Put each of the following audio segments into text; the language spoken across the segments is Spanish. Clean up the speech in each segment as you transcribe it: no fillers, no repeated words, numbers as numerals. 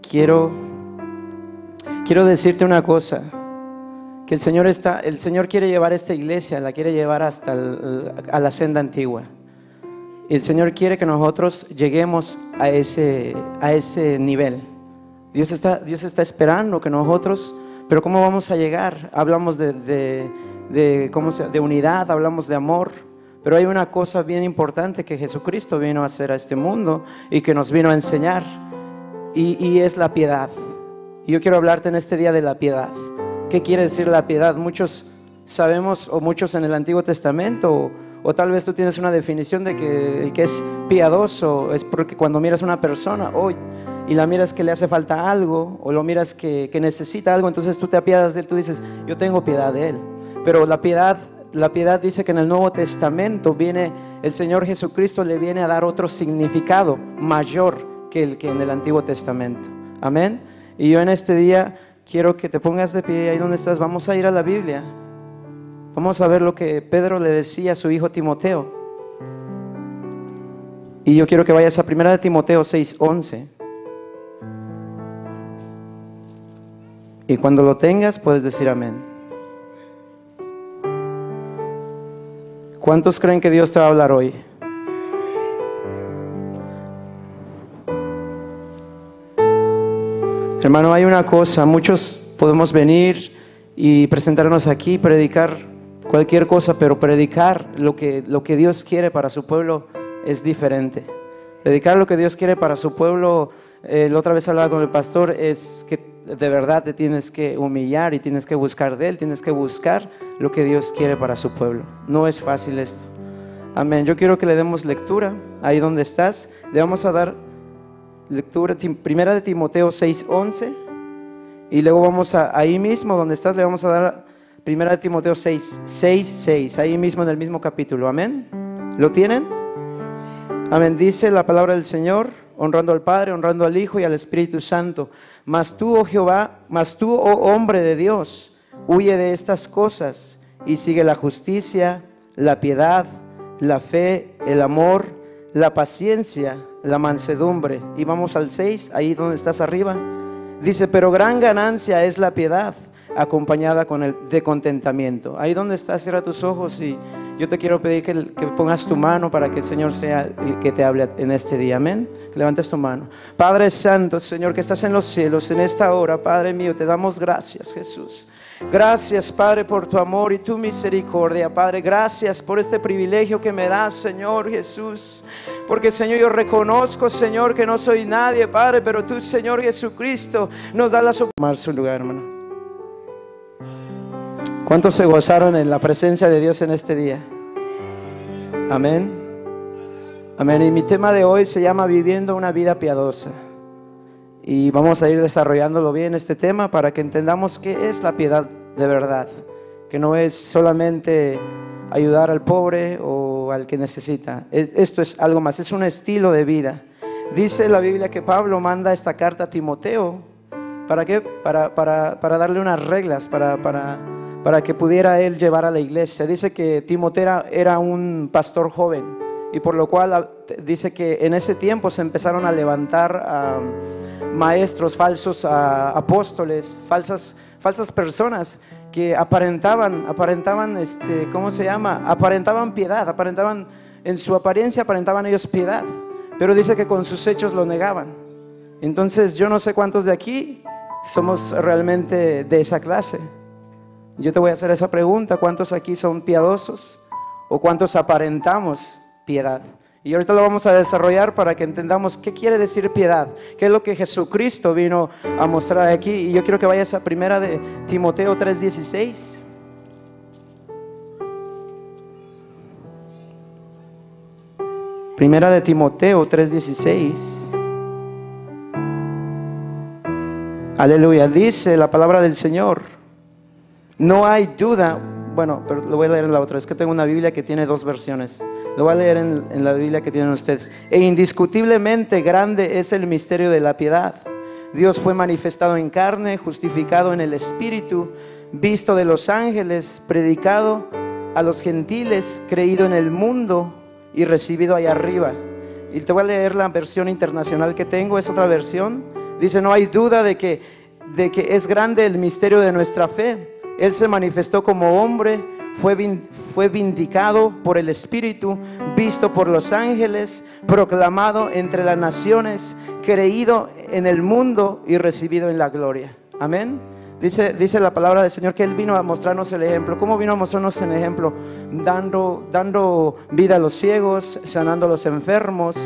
quiero decirte una cosa, que el Señor quiere llevar esta iglesia, la quiere llevar hasta a la senda antigua. El Señor quiere que nosotros lleguemos a ese nivel. Dios está esperando que nosotros, pero ¿cómo vamos a llegar? Hablamos de unidad, hablamos de amor, pero hay una cosa bien importante que Jesucristo vino a hacer a este mundo y que nos vino a enseñar, y es la piedad. Y yo quiero hablarte en este día de la piedad. ¿Qué quiere decir la piedad? Muchos sabemos, o muchos en el Antiguo Testamento, o tal vez tú tienes una definición de que el que es piadoso es porque cuando miras a una persona y la miras que le hace falta algo, o lo miras que necesita algo, entonces tú te apiadas de él, tú dices, yo tengo piedad de él. Pero la piedad dice que en el Nuevo Testamento viene, el Señor Jesucristo le viene a dar otro significado mayor que el que en el Antiguo Testamento. Amén. Y yo en este día quiero que te pongas de pie ahí donde estás. Vamos a ir a la Biblia. Vamos a ver lo que Pedro le decía a su hijo Timoteo. Y yo quiero que vayas a 1 Timoteo 6:11. Y cuando lo tengas puedes decir amén. ¿Cuántos creen que Dios te va a hablar hoy? Hermano, hay una cosa, muchos podemos venir y presentarnos aquí, predicar cualquier cosa, pero predicar lo que Dios quiere para su pueblo es diferente. Predicar lo que Dios quiere para su pueblo, la otra vez hablaba con el pastor, es que de verdad te tienes que humillar y tienes que buscar de Él, tienes que buscar lo que Dios quiere para su pueblo. No es fácil esto. Amén. Yo quiero que le demos lectura ahí donde estás. Le vamos a dar lectura, 1 Timoteo 6:11, y luego vamos ahí mismo donde estás, le vamos a dar 1 Timoteo 6:6, ahí mismo en el mismo capítulo. Amén. ¿Lo tienen? Amén. Dice la palabra del Señor, honrando al Padre, honrando al Hijo y al Espíritu Santo. Mas tú, oh Jehová, oh hombre de Dios, huye de estas cosas y sigue la justicia, la piedad, la fe, el amor, la paciencia, la mansedumbre. Y vamos al 6, ahí donde estás arriba. Dice, pero gran ganancia es la piedad, acompañada de contentamiento. Ahí donde estás, cierra tus ojos y yo te quiero pedir que pongas tu mano para que el Señor sea el que te hable en este día. Amén. Que levantes tu mano. Padre Santo, Señor, que estás en los cielos en esta hora, Padre mío, te damos gracias, Jesús. Gracias, Padre, por tu amor y tu misericordia, Padre. Gracias por este privilegio que me das, Señor Jesús. Porque, Señor, yo reconozco, Señor, que no soy nadie, Padre, pero tú, Señor Jesucristo, nos da la tomar su lugar, hermano. ¿Cuántos se gozaron en la presencia de Dios en este día? Amén. Amén. Y mi tema de hoy se llama Viviendo una vida piadosa. Y vamos a ir desarrollándolo bien este tema para que entendamos qué es la piedad de verdad. Que no es solamente ayudar al pobre o al que necesita. Esto es algo más, es un estilo de vida. Dice la Biblia que Pablo manda esta carta a Timoteo. ¿Para qué? Para darle unas reglas, para que pudiera él llevar a la iglesia. Dice que Timoteo era un pastor joven, y por lo cual dice que en ese tiempo se empezaron a levantar maestros, falsos apóstoles, falsas personas que aparentaban, ¿cómo se llama? Aparentaban piedad, en su apariencia aparentaban ellos piedad, pero dice que con sus hechos lo negaban. Entonces yo no sé cuántos de aquí somos realmente de esa clase. Yo te voy a hacer esa pregunta: ¿cuántos aquí son piadosos o cuántos aparentamos piedad? Y ahorita lo vamos a desarrollar para que entendamos qué quiere decir piedad, qué es lo que Jesucristo vino a mostrar aquí. Y yo quiero que vayas a 1 Timoteo 3:16. Primera de Timoteo 3:16. Aleluya. Dice la palabra del Señor: no hay duda. Bueno, pero lo voy a leer en la otra. Es que tengo una Biblia que tiene dos versiones. Lo voy a leer en la Biblia que tienen ustedes. E indiscutiblemente grande es el misterio de la piedad. Dios fue manifestado en carne, justificado en el Espíritu, visto de los ángeles, predicado a los gentiles, creído en el mundo y recibido allá arriba. Y te voy a leer la versión internacional que tengo. Es otra versión. Dice, no hay duda de que es grande el misterio de nuestra fe. Él se manifestó como hombre, fue vindicado por el Espíritu, visto por los ángeles, proclamado entre las naciones, creído en el mundo y recibido en la gloria. Amén. Dice la palabra del Señor que Él vino a mostrarnos el ejemplo. ¿Cómo vino a mostrarnos el ejemplo? Dando vida a los ciegos, sanando a los enfermos.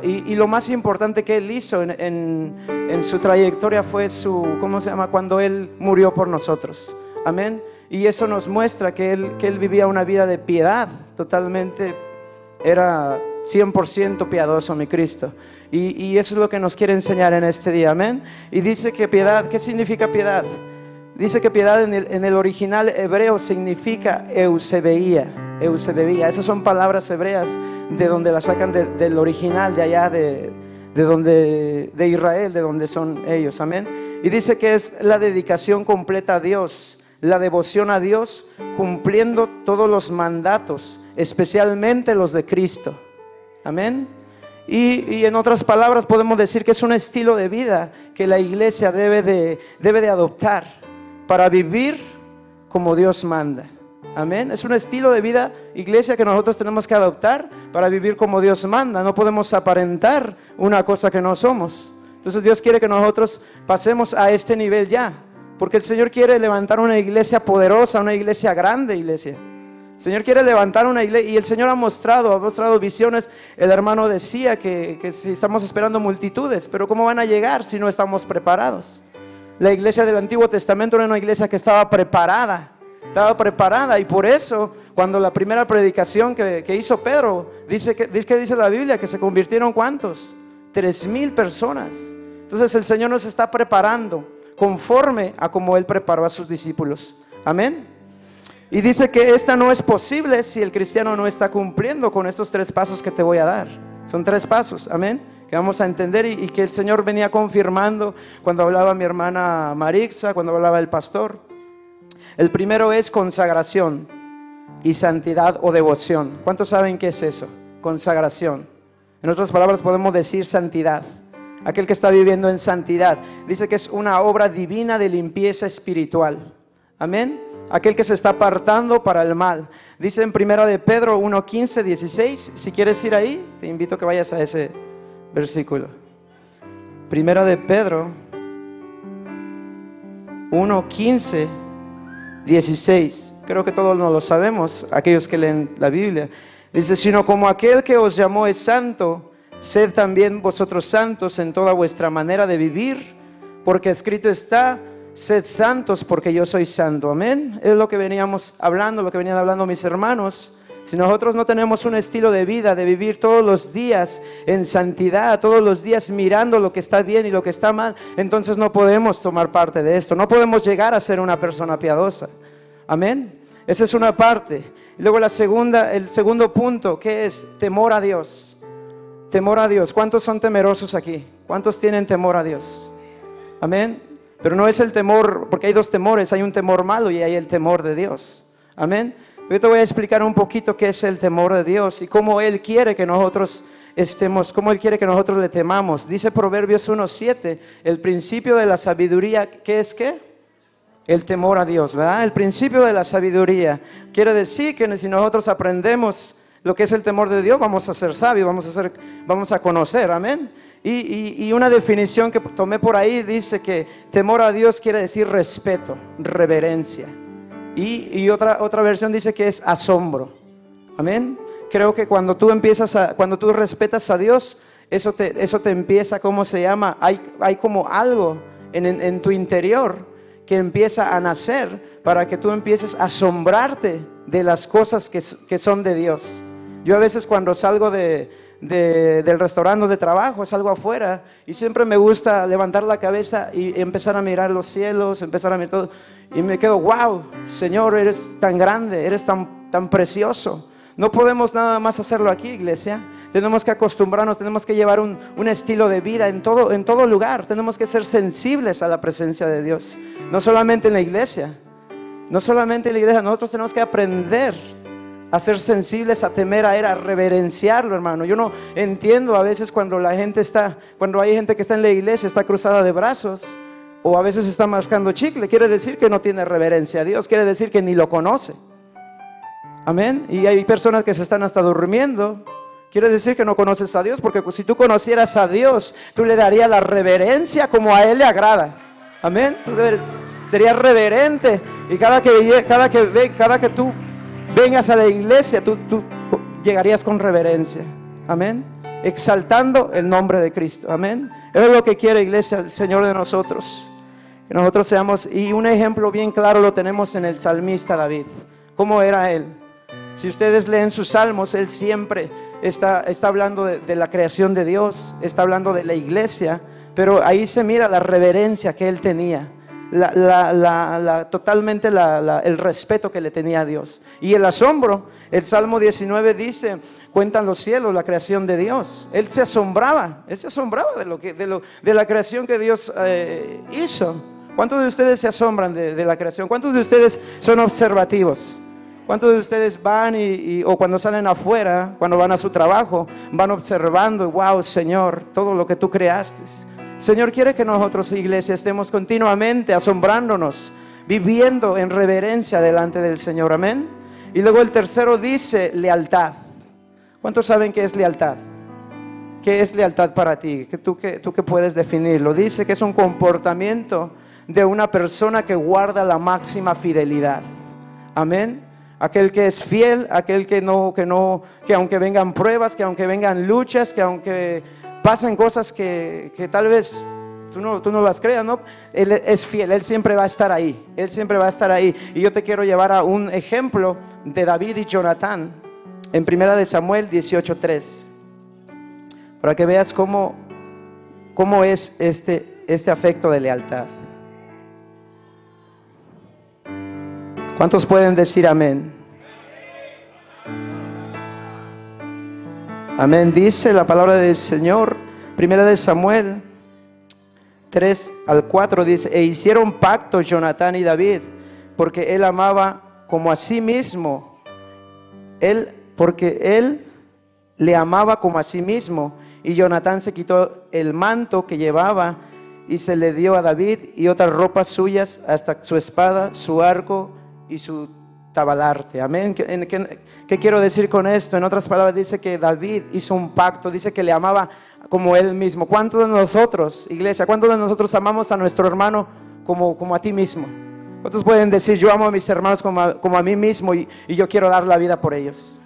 Y lo más importante que Él hizo en su trayectoria fue cuando Él murió por nosotros. Amén. Y eso nos muestra que Él vivía una vida de piedad. Totalmente, era 100% piadoso, mi Cristo. Y eso es lo que nos quiere enseñar en este día, amén. Y dice que piedad, ¿qué significa piedad? Dice que piedad en el original hebreo significa eusebeía. Esas son palabras hebreas de donde las sacan del original, de allá de Israel, de donde son ellos, amén. Y dice que es la dedicación completa a Dios, la devoción a Dios, cumpliendo todos los mandatos, especialmente los de Cristo, amén. Y en otras palabras podemos decir que es un estilo de vida que la iglesia debe de adoptar para vivir como Dios manda. Amén. Es un estilo de vida, iglesia, que nosotros tenemos que adoptar para vivir como Dios manda. No podemos aparentar una cosa que no somos. Entonces Dios quiere que nosotros pasemos a este nivel ya, porque el Señor quiere levantar una iglesia poderosa, una iglesia grande, iglesia. El Señor quiere levantar una iglesia, y el Señor ha mostrado visiones. El hermano decía que si estamos esperando multitudes, pero ¿cómo van a llegar si no estamos preparados? La iglesia del Antiguo Testamento era una iglesia que estaba preparada, y por eso cuando la primera predicación que hizo Pedro, dice la Biblia que se convirtieron ¿cuántos? 3,000 personas. Entonces el Señor nos está preparando conforme a como Él preparó a sus discípulos, amén. Y dice que esta no es posible si el cristiano no está cumpliendo con estos 3 pasos que te voy a dar. Son 3 pasos, amén, que vamos a entender y que el Señor venía confirmando cuando hablaba mi hermana Marixa, cuando hablaba el pastor. El primero es consagración y santidad o devoción. ¿Cuántos saben qué es eso? Consagración. En otras palabras podemos decir santidad. Aquel que está viviendo en santidad. Dice que es una obra divina de limpieza espiritual. Amén. Aquel que se está apartando para el mal. Dice en primera de Pedro 1:15, 16. Si quieres ir ahí, te invito a que vayas a ese versículo. Primera de Pedro 1:15, 16. Creo que todos nos lo sabemos, aquellos que leen la Biblia. Dice, sino como aquel que os llamó es santo, sed también vosotros santos en toda vuestra manera de vivir, porque escrito está, sed santos porque yo soy santo. Amén. Es lo que veníamos hablando, lo que venían hablando mis hermanos. Si nosotros no tenemos un estilo de vida, de vivir todos los días en santidad, todos los días mirando lo que está bien y lo que está mal, entonces no podemos tomar parte de esto. No podemos llegar a ser una persona piadosa. Amén. Esa es una parte. Y luego el segundo punto, que es temor a Dios. Temor a Dios. ¿Cuántos son temerosos aquí? ¿Cuántos tienen temor a Dios? Amén. Pero no es el temor, porque hay 2 temores. Hay un temor malo y hay el temor de Dios. Amén. Yo te voy a explicar un poquito qué es el temor de Dios y cómo Él quiere que nosotros cómo Él quiere que nosotros le temamos. Dice Proverbios 1:7, el principio de la sabiduría, ¿qué es qué? El temor a Dios, ¿verdad? El principio de la sabiduría. Quiere decir que si nosotros aprendemos lo que es el temor de Dios, vamos a ser sabios, vamos a conocer, amén. Y una definición que tomé por ahí dice que temor a Dios quiere decir respeto, reverencia. Y otra versión dice que es asombro, amén. Creo que cuando tú respetas a Dios, eso te empieza, ¿cómo se llama? Hay como algo en tu interior que empieza a nacer para que tú empieces a asombrarte de las cosas que son de Dios. Yo a veces cuando salgo del restaurante de trabajo, salgo afuera y siempre me gusta levantar la cabeza y empezar a mirar los cielos, empezar a mirar todo, y me quedo, wow, Señor, eres tan grande, eres tan precioso. No podemos nada más hacerlo aquí, iglesia. Tenemos que acostumbrarnos, tenemos que llevar un estilo de vida en todo lugar. Tenemos que ser sensibles a la presencia de Dios. No solamente en la iglesia. Nosotros tenemos que aprender a ser sensibles, a temer a Él, a reverenciarlo, hermano. Yo no entiendo a veces cuando hay gente que está en la iglesia, está cruzada de brazos, o a veces está mascando chicle. Quiere decir que no tiene reverencia a Dios, quiere decir que ni lo conoce. Amén. Y hay personas que se están hasta durmiendo. Quiere decir que no conoces a Dios, porque si tú conocieras a Dios, tú le darías la reverencia como a Él le agrada. Amén. Serías reverente, y cada que tú vengas a la iglesia, tú llegarías con reverencia. Amén. Exaltando el nombre de Cristo. Amén. Eso es lo que quiere, iglesia, el Señor de nosotros. Que nosotros seamos, y un ejemplo bien claro lo tenemos en el salmista David. ¿Cómo era él? Si ustedes leen sus salmos, él siempre está hablando de la creación de Dios, está hablando de la iglesia, pero ahí se mira la reverencia que él tenía, totalmente el respeto que le tenía a Dios y el asombro. El Salmo 19 dice: cuentan los cielos la creación de Dios. Él se asombraba de la creación que Dios hizo. ¿Cuántos de ustedes se asombran de la creación? ¿Cuántos de ustedes son observativos? ¿Cuántos de ustedes van o cuando salen afuera, cuando van a su trabajo, van observando? Wow, Señor, todo lo que tú creaste. Señor quiere que nosotros, iglesia, estemos continuamente asombrándonos, viviendo en reverencia delante del Señor. Amén. Y luego el tercero dice lealtad. ¿Cuántos saben qué es lealtad? ¿Qué es lealtad para ti? ¿Tú qué puedes definirlo? Dice que es un comportamiento de una persona que guarda la máxima fidelidad. Amén. Aquel que es fiel, aquel que aunque vengan pruebas, que aunque vengan luchas, que aunque pasen cosas que tal vez tú no las creas, ¿no? Él es fiel, Él siempre va a estar ahí. Él siempre va a estar ahí. Y yo te quiero llevar a un ejemplo de David y Jonatán en 1 Samuel 18:3, para que veas cómo es este afecto de lealtad. ¿Cuántos pueden decir amén? Amén. Dice la palabra del Señor, 1 Samuel 3-4, dice: e hicieron pacto Jonatán y David, porque él amaba como a sí mismo. Porque él le amaba como a sí mismo. Y Jonatán se quitó el manto que llevaba y se le dio a David, y otras ropas suyas, hasta su espada, su arco y su tabalarte. Amén. ¿Qué quiero decir con esto? En otras palabras, dice que David hizo un pacto, dice que le amaba como él mismo. ¿Cuántos de nosotros, iglesia, cuántos de nosotros amamos a nuestro hermano como a ti mismo? ¿Cuántos pueden decir: yo amo a mis hermanos como a mí mismo, y yo quiero dar la vida por ellos?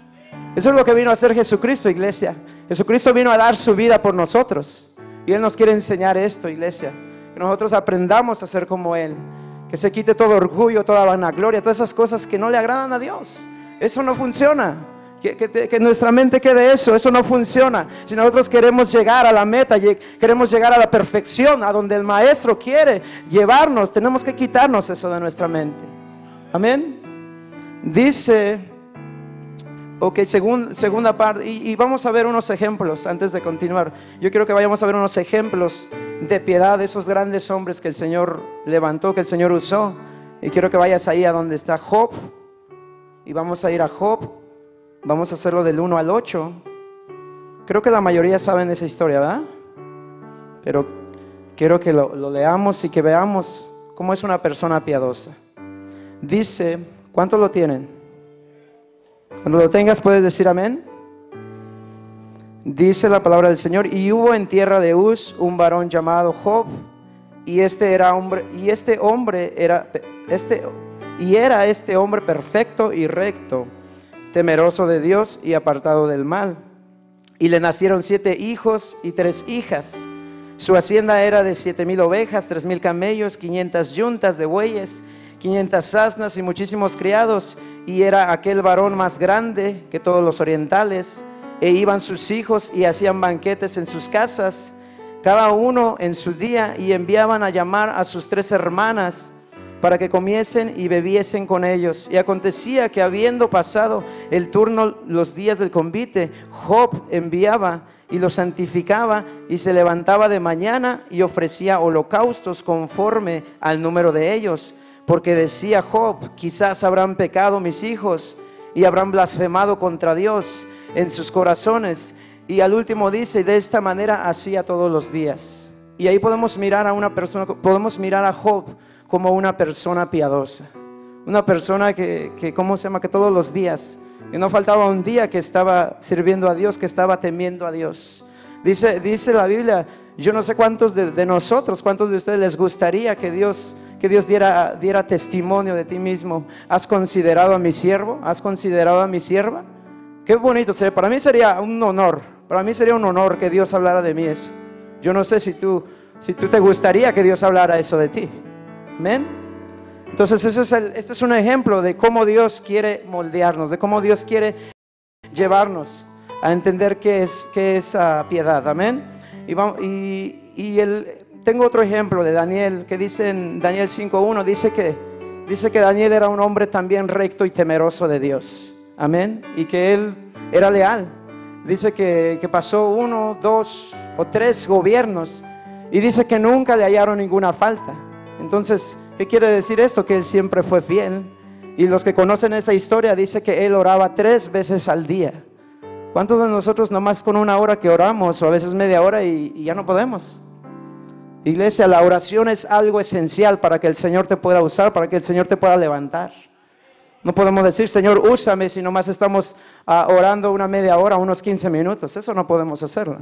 Eso es lo que vino a hacer Jesucristo, iglesia. Jesucristo vino a dar su vida por nosotros, y Él nos quiere enseñar esto, iglesia, que nosotros aprendamos a ser como Él, que se quite todo orgullo, toda vanagloria, todas esas cosas que no le agradan a Dios. Eso no funciona. Que nuestra mente quede eso no funciona. Si nosotros queremos llegar a la meta, queremos llegar a la perfección, a donde el Maestro quiere llevarnos, tenemos que quitarnos eso de nuestra mente. Amén. Dice, ok, segunda parte, y vamos a ver unos ejemplos antes de continuar. Yo quiero que vayamos a ver unos ejemplos de piedad de esos grandes hombres que el Señor levantó, que el Señor usó. Y quiero que vayas ahí a donde está Job, y vamos a ir a Job. Vamos a hacerlo del 1 al 8. Creo que la mayoría saben esa historia, ¿verdad? Pero quiero que lo leamos y que veamos cómo es una persona piadosa. Dice, ¿cuántos lo tienen? Cuando lo tengas puedes decir amén. Dice la palabra del Señor: y hubo en tierra de Uz un varón llamado Job, y era este hombre perfecto y recto, temeroso de Dios y apartado del mal. Y le nacieron 7 hijos y 3 hijas. Su hacienda era de 7,000 ovejas, 3,000 camellos, 500 yuntas de bueyes, 500 asnas y muchísimos criados. Y era aquel varón más grande que todos los orientales. E iban sus hijos y hacían banquetes en sus casas, cada uno en su día, y enviaban a llamar a sus 3 hermanas para que comiesen y bebiesen con ellos. Y acontecía que, habiendo pasado el turno los días del convite, Job enviaba y los santificaba, y se levantaba de mañana y ofrecía holocaustos conforme al número de ellos, porque decía Job: quizás habrán pecado mis hijos y habrán blasfemado contra Dios en sus corazones. Y al último dice, de esta manera hacía todos los días. Y ahí podemos mirar a una persona, podemos mirar a Job como una persona piadosa. Una persona que ¿cómo se llama? Que todos los días, que no faltaba un día que estaba sirviendo a Dios, que estaba temiendo a Dios. Dice la Biblia, yo no sé cuántos de nosotros, cuántos de ustedes les gustaría que Dios diera testimonio de ti mismo. ¿Has considerado a mi siervo? ¿Has considerado a mi sierva? Qué bonito, para mí sería un honor. Para mí sería un honor que Dios hablara de mí eso. Yo no sé si tú te gustaría que Dios hablara eso de ti. Amén. Entonces este es un ejemplo de cómo Dios quiere moldearnos, de cómo Dios quiere llevarnos a entender qué es piedad. Amén. Tengo otro ejemplo de Daniel, que dice en Daniel 5:1, dice que Daniel era un hombre también recto y temeroso de Dios. Amén. Y que él era leal. Dice que pasó 1, 2 o 3 gobiernos y dice que nunca le hallaron ninguna falta. Entonces, ¿qué quiere decir esto? Que él siempre fue fiel. Y los que conocen esa historia, dice que él oraba 3 veces al día. ¿Cuántos de nosotros nomás con una hora que oramos, o a veces media hora y ya no podemos? Iglesia, la oración es algo esencial para que el Señor te pueda usar, para que el Señor te pueda levantar. No podemos decir, Señor, úsame, si nomás estamos orando una media hora, unos 15 minutos. Eso no podemos hacerlo.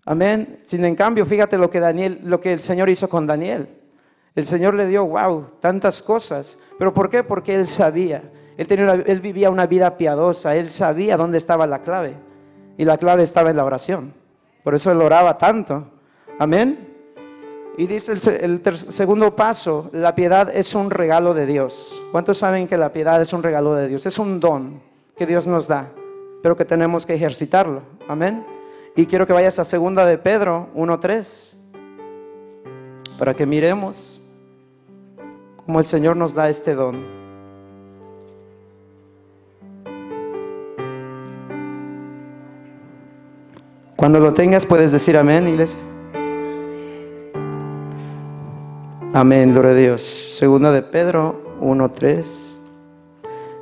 Amén. Sin en cambio, fíjate lo que el Señor hizo con Daniel. El Señor le dio, tantas cosas. ¿Pero por qué? Porque él sabía. Él vivía una vida piadosa. Él sabía dónde estaba la clave. Y la clave estaba en la oración. Por eso él oraba tanto. Amén. Y dice el segundo paso, la piedad es un regalo de Dios. ¿Cuántos saben que la piedad es un regalo de Dios? Es un don que Dios nos da, pero que tenemos que ejercitarlo. Amén. Y quiero que vayas a 2 de Pedro 1:3 para que miremos cómo el Señor nos da este don. Cuando lo tengas puedes decir amén, iglesia. Amén, gloria a Dios. 2 de Pedro 1:3.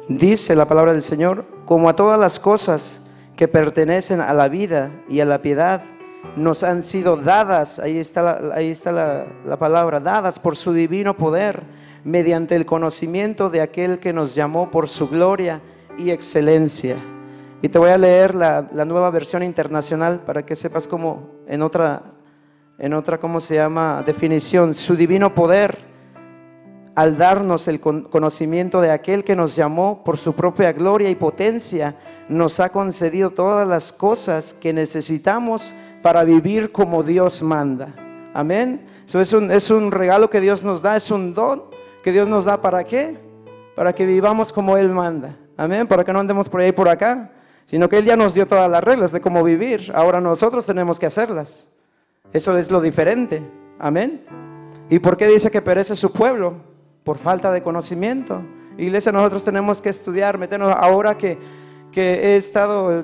Dice la palabra del Señor, como a todas las cosas que pertenecen a la vida y a la piedad, nos han sido dadas, ahí está la palabra, dadas por su divino poder, mediante el conocimiento de aquel que nos llamó por su gloria y excelencia. Y te voy a leer la nueva versión internacional para que sepas cómo en otra, ¿cómo se llama? Definición. Su divino poder, al darnos el conocimiento de aquel que nos llamó por su propia gloria y potencia, nos ha concedido todas las cosas que necesitamos para vivir como Dios manda. Amén. Eso es un regalo que Dios nos da, es un don que Dios nos da. ¿Para qué? Para que vivamos como Él manda. Amén. Para que no andemos por ahí y por acá, sino que Él ya nos dio todas las reglas de cómo vivir. Ahora nosotros tenemos que hacerlas. Eso es lo diferente. Amén. ¿Y por qué dice que perece su pueblo? Por falta de conocimiento. Iglesia, nosotros tenemos que estudiar, meternos. Ahora que el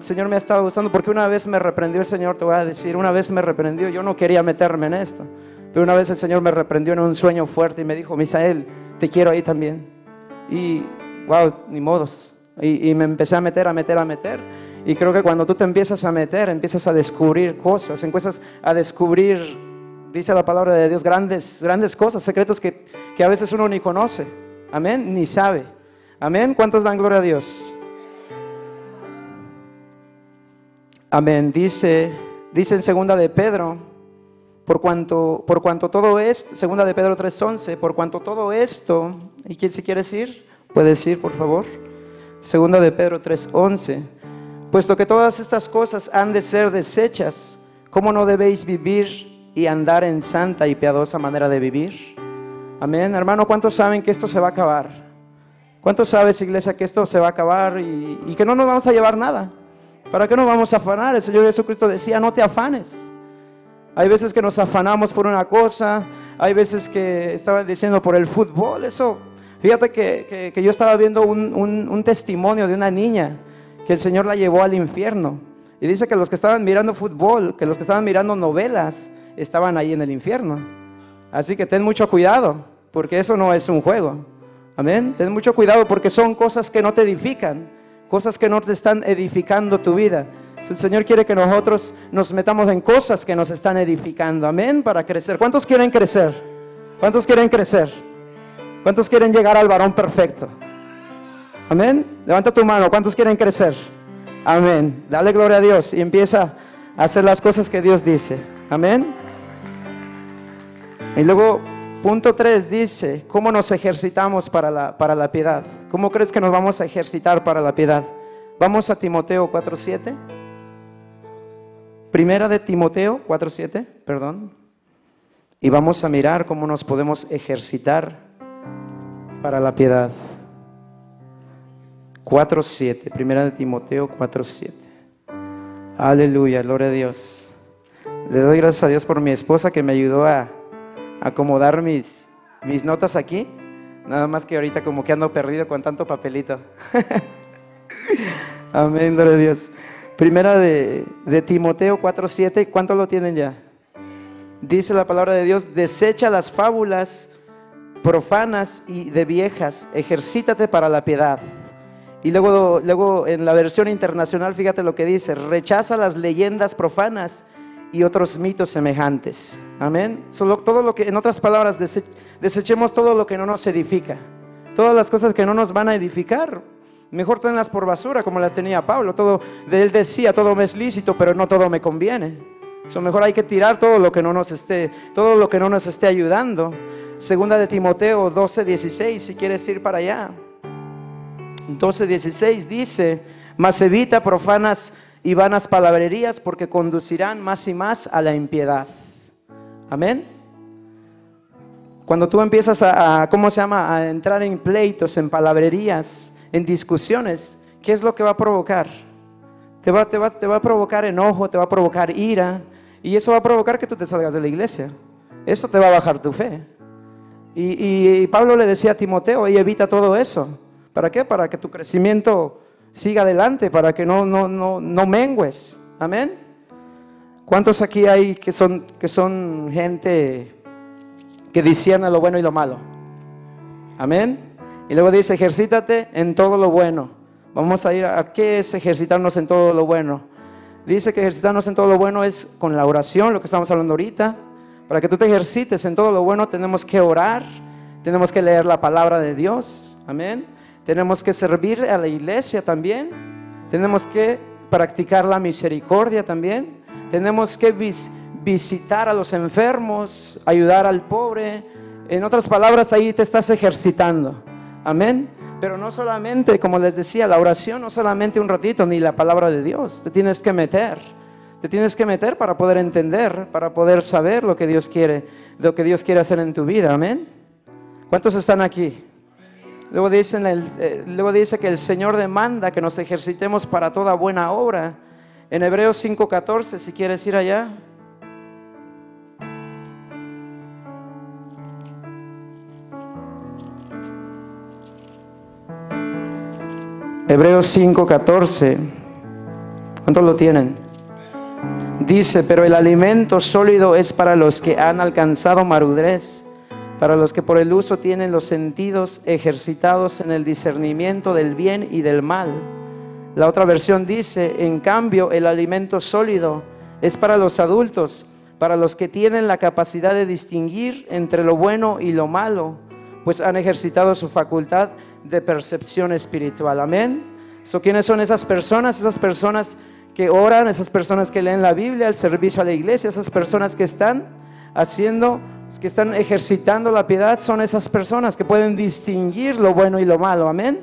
Señor me ha estado usando, porque una vez me reprendió el Señor, te voy a decir, una vez me reprendió, yo no quería meterme en esto, pero una vez el Señor me reprendió en un sueño fuerte y me dijo, Misael, te quiero ahí también. Y ni modos. Y me empecé a meter. Y creo que cuando tú te empiezas a meter, empiezas a descubrir cosas, empiezas a descubrir, dice la palabra de Dios, grandes cosas, secretos que a veces uno ni conoce. Amén, ni sabe. Amén, ¿cuántos dan gloria a Dios? Amén, dice en 2 de Pedro, por cuanto todo esto, 2 de Pedro 3:11, por cuanto todo esto, ¿y quién si quieres ir? Puedes ir, por favor. 2 de Pedro 3:11, puesto que todas estas cosas han de ser desechas, ¿cómo no debéis vivir y andar en santa y piadosa manera de vivir? Amén, hermano, ¿cuántos saben que esto se va a acabar? ¿Cuántos sabes, iglesia, que esto se va a acabar y que no nos vamos a llevar nada? ¿Para qué nos vamos a afanar? El Señor Jesucristo decía, no te afanes. Hay veces que nos afanamos por una cosa, hay veces que estaban diciendo por el fútbol. Eso, fíjate que yo estaba viendo un testimonio de una niña que el Señor la llevó al infierno. Y dice que los que estaban mirando fútbol, que los que estaban mirando novelas, estaban ahí en el infierno. Así que ten mucho cuidado, porque eso no es un juego. Amén. Ten mucho cuidado porque son cosas que no te edifican. cosas que no te están edificando tu vida. El Señor quiere que nosotros nos metamos en cosas que nos están edificando, amén, para crecer. ¿Cuántos quieren crecer? ¿Cuántos quieren crecer? ¿Cuántos quieren llegar al varón perfecto? Amén. Levanta tu mano. ¿Cuántos quieren crecer? Amén. Dale gloria a Dios y empieza a hacer las cosas que Dios dice. Amén. Y luego, punto 3 dice, ¿cómo nos ejercitamos para la piedad? ¿Cómo crees que nos vamos a ejercitar para la piedad? Vamos a Timoteo 4:7. Primera de Timoteo 4:7, perdón. Y vamos a mirar cómo nos podemos ejercitar para la piedad. 4:7, Primera de Timoteo 4:7. Aleluya, gloria a Dios. Le doy gracias a Dios por mi esposa que me ayudó a acomodar mis notas aquí. Nada más que ahorita como que ando perdido con tanto papelito. Amén, gloria a Dios. Primera de Timoteo 4:7, ¿cuántos lo tienen ya? Dice la palabra de Dios: desecha las fábulas profanas y de viejas, ejercítate para la piedad. Y luego en la versión internacional, fíjate lo que dice: rechaza las leyendas profanas y otros mitos semejantes. Amén. Todo lo que, en otras palabras, desechemos todo lo que no nos edifica. Todas las cosas que no nos van a edificar, mejor tenlas por basura, como las tenía Pablo. Él decía, todo me es lícito, pero no todo me conviene. Mejor hay que tirar todo lo que no nos esté ayudando. Segunda de Timoteo 12:16, si quieres ir para allá. 12:16 dice: mas evita profanas y vanas palabrerías, porque conducirán más y más a la impiedad. Amén. Cuando tú empiezas a entrar en pleitos, en palabrerías, en discusiones, ¿qué es lo que va a provocar? Te va a provocar enojo, te va a provocar ira, y eso va a provocar que tú te salgas de la iglesia. Eso te va a bajar tu fe. Y Pablo le decía a Timoteo: y evita todo eso. ¿Para qué? Para que tu crecimiento siga adelante, para que no mengues. Amén. ¿Cuántos aquí hay que son gente que discierne lo bueno y lo malo? Amén. Y luego dice: ejercítate en todo lo bueno. Vamos a ir a qué es ejercitarnos en todo lo bueno. Dice que ejercitarnos en todo lo bueno es con la oración, lo que estamos hablando ahorita. Para que tú te ejercites en todo lo bueno, tenemos que orar, tenemos que leer la palabra de Dios. Amén. Tenemos que servir a la iglesia también. Tenemos que practicar la misericordia también. Tenemos que visitar a los enfermos, ayudar al pobre. En otras palabras, ahí te estás ejercitando. Amén. Pero no solamente, como les decía, la oración, no solamente un ratito, ni la palabra de Dios. Te tienes que meter. Te tienes que meter para poder entender, para poder saber lo que Dios quiere hacer en tu vida. Amén. ¿Cuántos están aquí? Luego dice que el Señor demanda que nos ejercitemos para toda buena obra. En Hebreos 5:14, si quieres ir allá. Hebreos 5:14. ¿Cuántos lo tienen? Dice: pero el alimento sólido es para los que han alcanzado madurez, para los que por el uso tienen los sentidos ejercitados en el discernimiento del bien y del mal. La otra versión dice: en cambio, el alimento sólido es para los adultos, para los que tienen la capacidad de distinguir entre lo bueno y lo malo, pues han ejercitado su facultad de percepción espiritual. Amén. ¿Quiénes son esas personas? Esas personas que oran, esas personas que leen la Biblia, el servicio a la iglesia, esas personas que están ejercitando la piedad, son esas personas que pueden distinguir lo bueno y lo malo. Amén.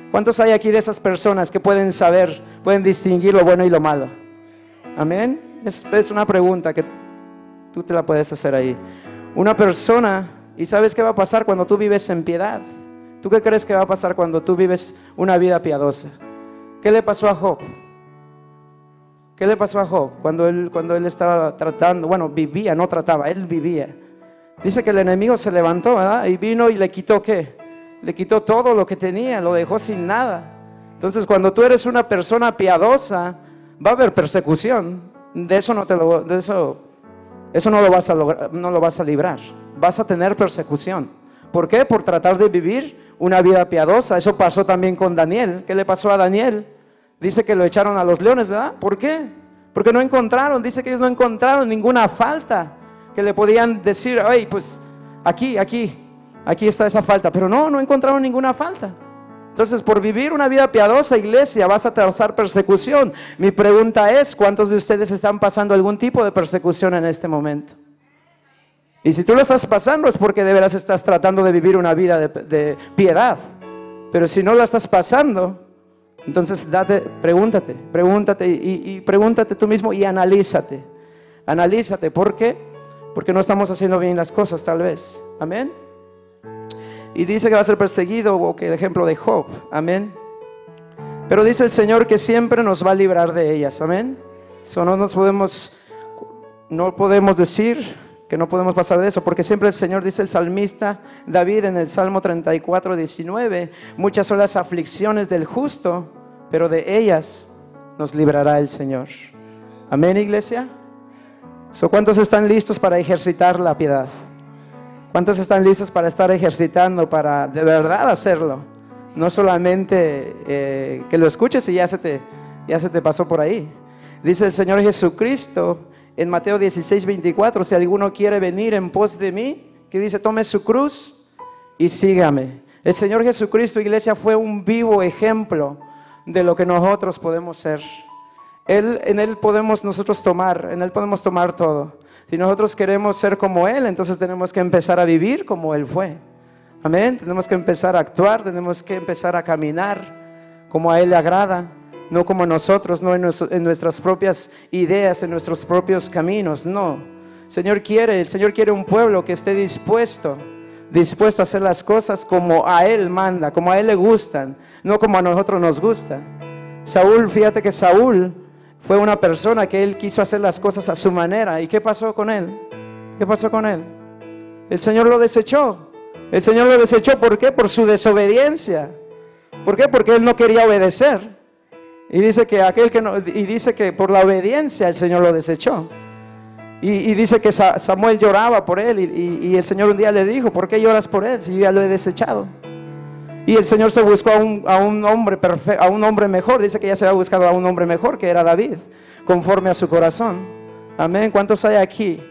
¿Cuántos hay aquí de esas personas que pueden distinguir lo bueno y lo malo? Amén. Es una pregunta que tú te la puedes hacer ahí. Una persona, ¿y sabes qué va a pasar cuando tú vives en piedad? ¿Tú qué crees que va a pasar cuando tú vives una vida piadosa? ¿Qué le pasó a Job? ¿Qué le pasó a Job cuando él estaba tratando? Bueno, vivía, no trataba, él vivía. Dice que el enemigo se levantó, ¿verdad? Y vino y le quitó ¿qué? Le quitó todo lo que tenía, lo dejó sin nada. Entonces, cuando tú eres una persona piadosa, va a haber persecución. Eso no lo vas a lograr, no lo vas a librar. Vas a tener persecución. ¿Por qué? Por tratar de vivir una vida piadosa. Eso pasó también con Daniel. ¿Qué le pasó a Daniel? Dice que lo echaron a los leones, ¿verdad? ¿Por qué? Porque no encontraron, dice que ellos no encontraron ninguna falta que le podían decir, hey, pues aquí está esa falta. Pero no encontraron ninguna falta. Entonces, por vivir una vida piadosa, iglesia, vas a pasar persecución. Mi pregunta es, ¿cuántos de ustedes están pasando algún tipo de persecución en este momento? Y si tú lo estás pasando es porque de veras estás tratando de vivir una vida de piedad. Pero si no la estás pasando, entonces pregúntate y pregúntate tú mismo y analízate. Analízate, ¿por qué? Porque no estamos haciendo bien las cosas tal vez. Amén. Y dice que va a ser perseguido, o que el ejemplo de Job. Amén. Pero dice el Señor que siempre nos va a librar de ellas. Amén. So, no podemos decir que no podemos pasar de eso, porque siempre el Señor, dice el salmista David en el Salmo 34:19, muchas son las aflicciones del justo, pero de ellas nos librará el Señor. Amén, iglesia. So, ¿cuántos están listos para ejercitar la piedad? ¿Cuántos están listos para estar ejercitando, para de verdad hacerlo? No solamente que lo escuches y ya se te pasó por ahí. Dice el Señor Jesucristo en Mateo 16:24, si alguno quiere venir en pos de mí, que dice, tome su cruz y sígame. El Señor Jesucristo, iglesia, fue un vivo ejemplo de lo que nosotros podemos ser. En Él podemos nosotros tomar, en Él podemos tomar todo. Si nosotros queremos ser como Él, entonces tenemos que empezar a vivir como Él fue. Amén. Tenemos que empezar a actuar, tenemos que empezar a caminar como a Él le agrada, no como nosotros, no en nuestras propias ideas, en nuestros propios caminos, no. El Señor quiere un pueblo que esté dispuesto a hacer las cosas como a Él manda, como a Él le gustan, no como a nosotros nos gusta. Fíjate que Saúl fue una persona que él quiso hacer las cosas a su manera. ¿Y qué pasó con él? ¿Qué pasó con él? El Señor lo desechó. El Señor lo desechó, ¿por qué? Por su desobediencia. ¿Por qué? Porque él no quería obedecer. Y dice que por la obediencia el Señor lo desechó. Y dice que Samuel lloraba por él y el Señor un día le dijo, ¿por qué lloras por él si yo ya lo he desechado? Y el Señor se buscó a un hombre perfecto, a un hombre mejor. Dice que ya se había buscado a un hombre mejor, que era David, conforme a su corazón. Amén. ¿Cuántos hay aquí?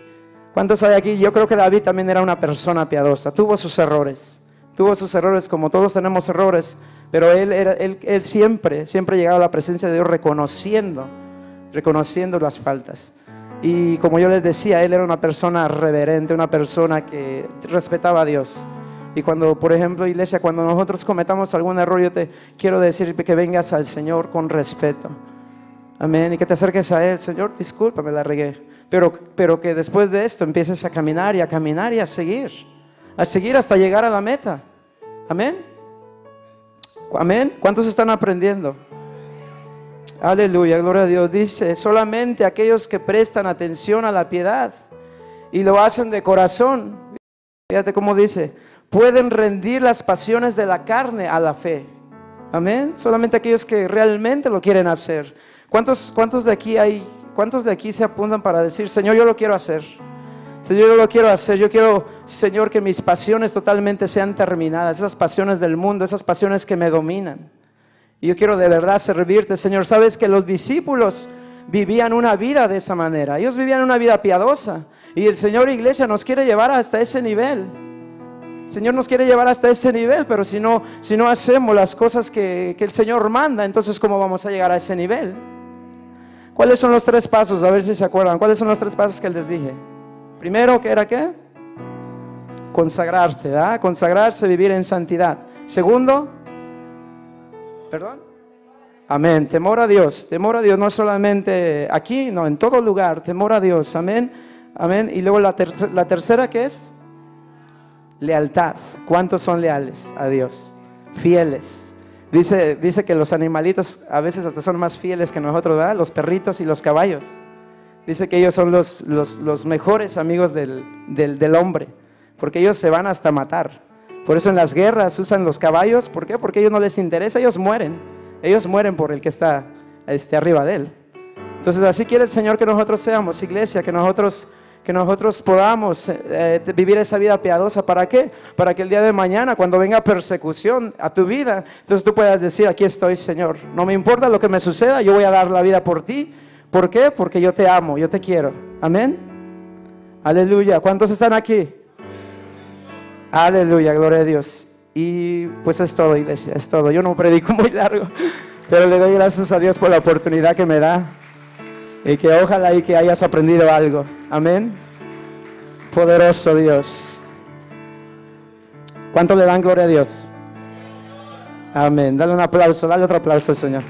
¿Cuántos hay aquí? Yo creo que David también era una persona piadosa. Tuvo sus errores como todos tenemos errores. Pero él siempre llegaba a la presencia de Dios reconociendo las faltas. Y como yo les decía, él era una persona reverente, una persona que respetaba a Dios. Y cuando, por ejemplo, iglesia, cuando nosotros cometamos algún error, yo te quiero decir que vengas al Señor con respeto. Amén. Y que te acerques a Él. Señor, discúlpame, la regué. Pero que después de esto empieces a caminar y a seguir hasta llegar a la meta. Amén. Amén. ¿Cuántos están aprendiendo? Aleluya, gloria a Dios. Dice, solamente aquellos que prestan atención a la piedad y lo hacen de corazón. Fíjate cómo dice, pueden rendir las pasiones de la carne a la fe. Amén. Solamente aquellos que realmente lo quieren hacer. ¿Cuántos de aquí se apuntan para decir, Señor, yo lo quiero hacer? Señor, yo lo quiero hacer. Yo quiero, Señor, que mis pasiones totalmente sean terminadas. Esas pasiones del mundo, esas pasiones que me dominan. Y yo quiero de verdad servirte, Señor. Sabes que los discípulos vivían una vida de esa manera. Ellos vivían una vida piadosa. Y el Señor, iglesia, nos quiere llevar hasta ese nivel. El Señor nos quiere llevar hasta ese nivel, pero si no hacemos las cosas que el Señor manda, entonces ¿cómo vamos a llegar a ese nivel? ¿Cuáles son los 3 pasos? A ver si se acuerdan. ¿Cuáles son los 3 pasos que les dije? Primero, ¿qué era qué? Consagrarse, ¿verdad? Consagrarse, vivir en santidad. Segundo, ¿perdón? Amén, temor a Dios, no solamente aquí, no, en todo lugar, temor a Dios, amén, amén. Y luego la tercera, ¿qué es? Lealtad. ¿Cuántos son leales a Dios? Fieles. Dice que los animalitos a veces hasta son más fieles que nosotros, ¿verdad? Los perritos y los caballos. Dice que ellos son los mejores amigos del hombre, porque ellos se van hasta matar. Por eso en las guerras usan los caballos. ¿Por qué? Porque a ellos no les interesa, ellos mueren por el que está arriba de él. Entonces así quiere el Señor que nosotros seamos, iglesia, que nosotros Que nosotros podamos vivir esa vida piadosa. ¿Para qué? Para que el día de mañana, cuando venga persecución a tu vida, entonces tú puedas decir, aquí estoy, Señor. No me importa lo que me suceda, yo voy a dar la vida por ti. ¿Por qué? Porque yo te amo, yo te quiero. Amén. Aleluya. ¿Cuántos están aquí? Aleluya, gloria a Dios. Y pues es todo, iglesia, es todo. Yo no predico muy largo, pero le doy gracias a Dios por la oportunidad que me da. Y que ojalá y que hayas aprendido algo. Amén. Poderoso Dios. ¿Cuánto le dan gloria a Dios? Amén. Dale un aplauso, dale otro aplauso al Señor.